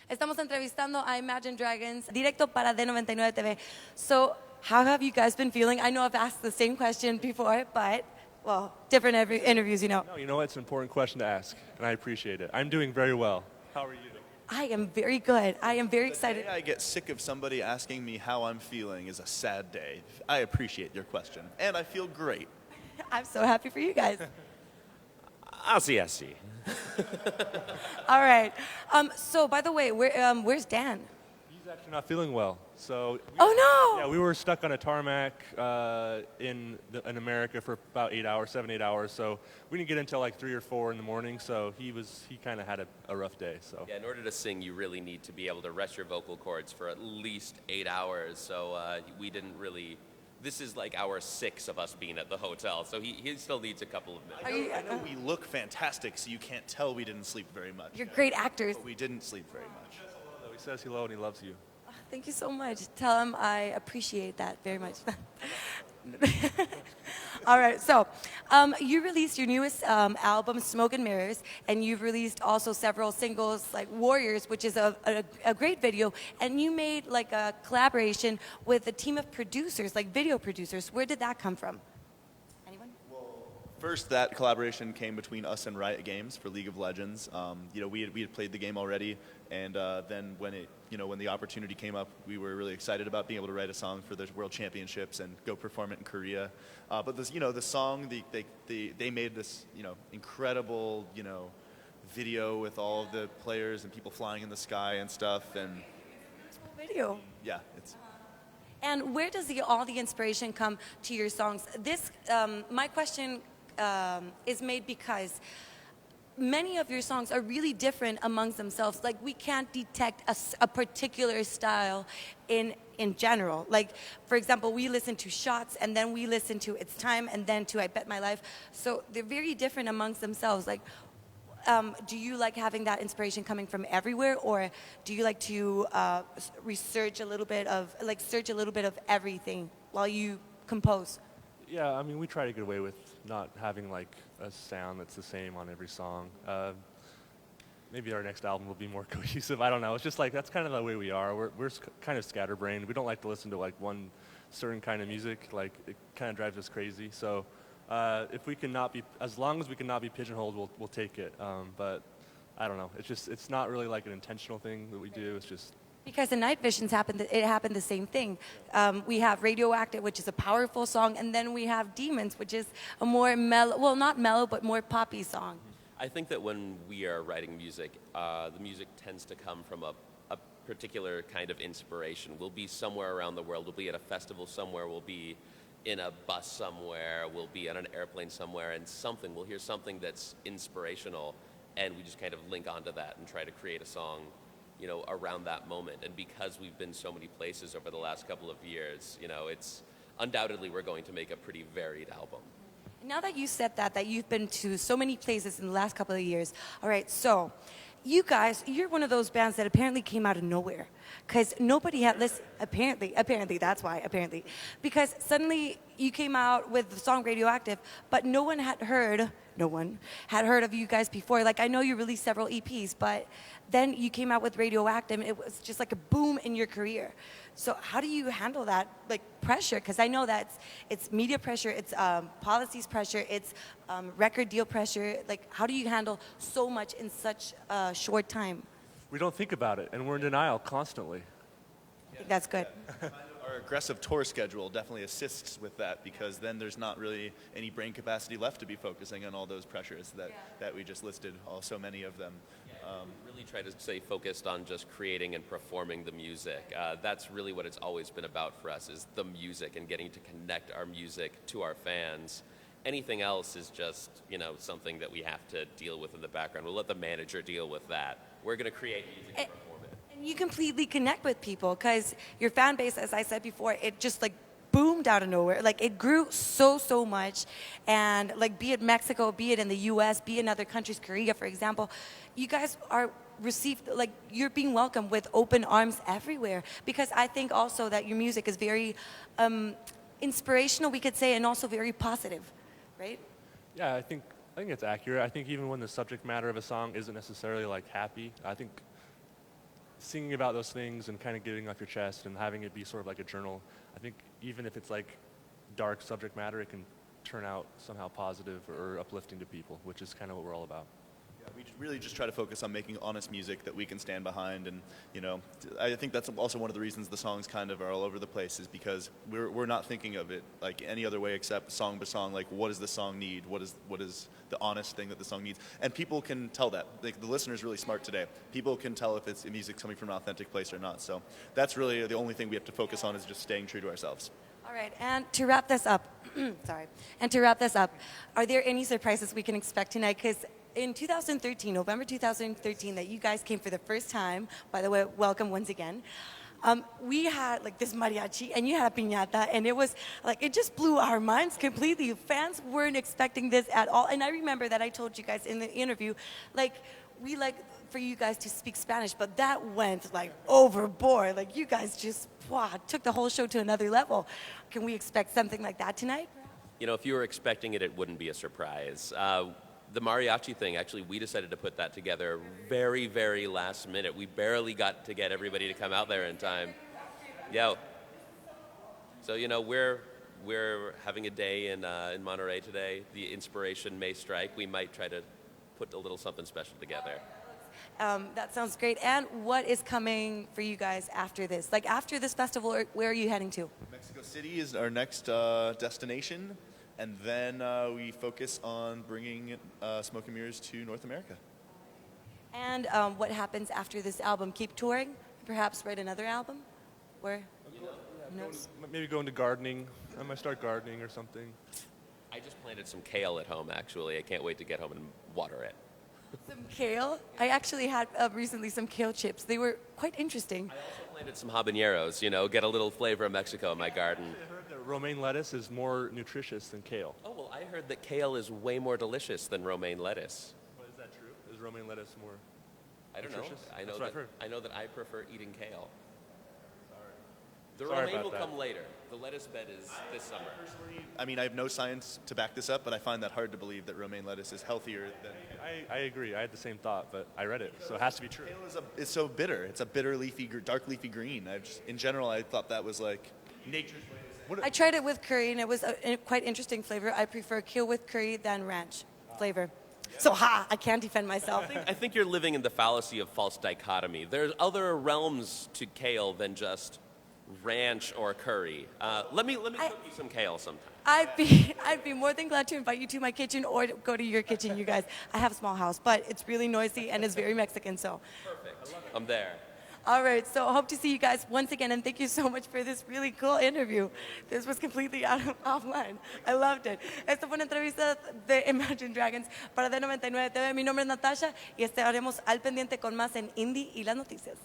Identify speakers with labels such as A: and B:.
A: Estamos entrevistando a Imagine Dragons, directo para D99 TV. So, how have you guys been feeling? I know I've asked the same question before, but, well, different interviews, you know.
B: No, you know what? It's an important question to ask, and I appreciate it. I'm doing very well. How are you?
A: I am very good. I am very excited.
C: The day I get sick of somebody asking me how I'm feeling is a sad day. I appreciate your question, and I feel great.
A: I'm so happy for you guys.
D: I'll see.
A: All right. So, by the way, where's Dan?
B: He's actually not feeling well. So.
A: Oh, no!
B: Yeah, we were stuck on a tarmac in America for about 7, 8 hours. So we didn't get until like 3 or 4 in the morning. So he kind of had a rough day. So.
D: Yeah, in order to sing, you really need to be able to rest your vocal cords for at least 8 hours. So we didn't really. This is like hour 6 of us being at the hotel, so he still needs a couple of minutes.
C: I know we look fantastic, so you can't tell we didn't sleep very much.
A: You're great actors.
C: But we didn't sleep very much.
B: He says hello and he loves you.
A: Thank you so much. Tell him I appreciate that very much. All right, so you released your newest album, Smoke and Mirrors, and you've released also several singles like Warriors, which is a great video, and you made like a collaboration with a team of producers, like video producers. Where did that come from? Anyone?
C: First, that collaboration came between us and Riot Games for League of Legends. We had played the game already, and then when the opportunity came up, we were really excited about being able to write a song for the World Championships and go perform it in Korea. But this, the song, they made this, incredible, video with all of the players and people flying in the sky and stuff, and
A: video.
C: Yeah, it's.
A: And where does all the inspiration come to your songs? This, my question is made because many of your songs are really different amongst themselves. Like, we can't detect a particular style in general. Like, for example, we listen to Shots, and then we listen to It's Time, and then to I Bet My Life. So they're very different amongst themselves. Like, do you like having that inspiration coming from everywhere, or do you like to search a little bit of everything while you compose?
B: Yeah, I mean, we try to get away with not having like a sound that's the same on every song. Maybe our next album will be more cohesive. I don't know. It's just like that's kind of the way we are. We're kind of scatterbrained. We don't like to listen to like one certain kind of music. Like, it kind of drives us crazy. So if we cannot be, as long as we cannot be pigeonholed, we'll take it. But I don't know. It's not really like an intentional thing that we do. It's just.
A: Because in Night Visions happened the same thing. We have Radioactive, which is a powerful song, and then we have Demons, which is a more mellow, well, not mellow, but more poppy song.
D: I think that when we are writing music, the music tends to come from a particular kind of inspiration. We'll be somewhere around the world. We'll be at a festival somewhere. We'll be in a bus somewhere. We'll be on an airplane somewhere, and we'll hear something that's inspirational, and we just kind of link onto that and try to create a song around that moment. And because we've been so many places over the last couple of years, it's undoubtedly we're going to make a pretty varied album.
A: Now that you said that you've been to so many places in the last couple of years, all right, so you guys, you're one of those bands that apparently came out of nowhere because nobody had listened. Apparently, that's why, apparently. Because suddenly you came out with the song Radioactive, but no one had heard of you guys before. Like, I know you released several EPs, but then you came out with Radioactive, and it was just like a boom in your career. So how do you handle that, like, pressure? Because I know that it's media pressure, it's policies pressure, it's record deal pressure. Like, how do you handle so much in such a short time?
B: We don't think about it, and we're in denial constantly.
A: I think that's good.
C: Our aggressive tour schedule definitely assists with that, because then there's not really any brain capacity left to be focusing on all those pressures that we just listed, so many of them.
D: Really try to stay focused on just creating and performing the music. That's really what it's always been about for us, is the music and getting to connect our music to our fans. Anything else is just, something that we have to deal with in the background. We'll let the manager deal with that. We're going to create music and perform it.
A: And you completely connect with people because your fan base, as I said before, it just like boomed out of nowhere. Like, it grew so much. And like, be it Mexico, be it in the US, be it in other countries, Korea, for example, you guys are received, like, you're being welcomed with open arms everywhere. Because I think also that your music is very inspirational, we could say, and also very positive, right?
B: Yeah, I think it's accurate. I think even when the subject matter of a song isn't necessarily like happy, I think singing about those things and kind of getting off your chest and having it be sort of like a journal, I think even if it's like dark subject matter, it can turn out somehow positive or uplifting to people, which is kind of what we're all about.
C: Yeah, we really just try to focus on making honest music that we can stand behind, and I think that's also one of the reasons the songs kind of are all over the place, is because we're not thinking of it like any other way except song by song. Like, what does the song need? What is the honest thing that the song needs? And people can tell that. Like, the listener's really smart today. People can tell if it's music coming from an authentic place or not. So that's really the only thing we have to focus on, is just staying true to ourselves.
A: All right, and to wrap this up, are there any surprises we can expect tonight? Because in 2013, November 2013, that you guys came for the first time, by the way, welcome once again, we had like this mariachi and you had a piñata, and it was like, it just blew our minds completely. Fans weren't expecting this at all. And I remember that I told you guys in the interview, like, we like for you guys to speak Spanish, but that went like overboard. Like, you guys just took the whole show to another level. Can we expect something like that tonight?
D: You know, if you were expecting it, it wouldn't be a surprise. The mariachi thing, actually, we decided to put that together very, very last minute. We barely got to get everybody to come out there in time. Yeah. So, you know, we're having a day in Monterey today. The inspiration may strike. We might try to put a little something special together.
A: That sounds great. And what is coming for you guys after this? Like, after this festival, where are you heading to?
C: Mexico City is our next destination. And then we focus on bringing Smoke and Mirrors to North America.
A: And what happens after this album? Keep touring? Perhaps write another album? Where? Who knows?
B: Maybe go into gardening. I might start gardening or something.
D: I just planted some kale at home, actually. I can't wait to get home and water it.
A: Some kale? I actually had recently some kale chips. They were quite interesting.
D: I also planted some habaneros, you know, get a little flavor of Mexico in my garden.
B: I heard that romaine lettuce is more nutritious than kale.
D: Oh, well, I heard that kale is way more delicious than romaine lettuce.
B: But is that true? Is romaine lettuce more
D: I don't know.
B: nutritious?
D: I know
B: That's what I've
D: that
B: heard.
D: I know that I prefer eating kale. The
B: Sorry
D: romaine
B: about
D: will
B: that.
D: come later. The lettuce bed is this summer.
C: I mean, I have no science to back this up, but I find that hard to believe that romaine lettuce is healthier than...
B: I agree. I had the same thought, but I read it, so it has to be true.
C: Kale is so bitter. It's a bitter, leafy, dark leafy green. In general, I thought that was like nature's way.
A: I tried it with curry, and it was a quite interesting flavor. I prefer kale with curry than ranch flavor. So, I can't defend myself.
D: I think you're living in the fallacy of false dichotomy. There's other realms to kale than just ranch or curry. Let me cook you some kale sometime.
A: I'd be more than glad to invite you to my kitchen or to go to your kitchen, you guys. I have a small house, but it's really noisy and it's very Mexican, so.
D: Perfect. I'm there.
A: All right, so I hope to see you guys once again, and thank you so much for this really cool interview. This was completely offline. I loved it. Esta fue una entrevista de Imagine Dragons para D99 TV. Mi nombre es Natasha y estaremos al pendiente con más en Indie y las noticias.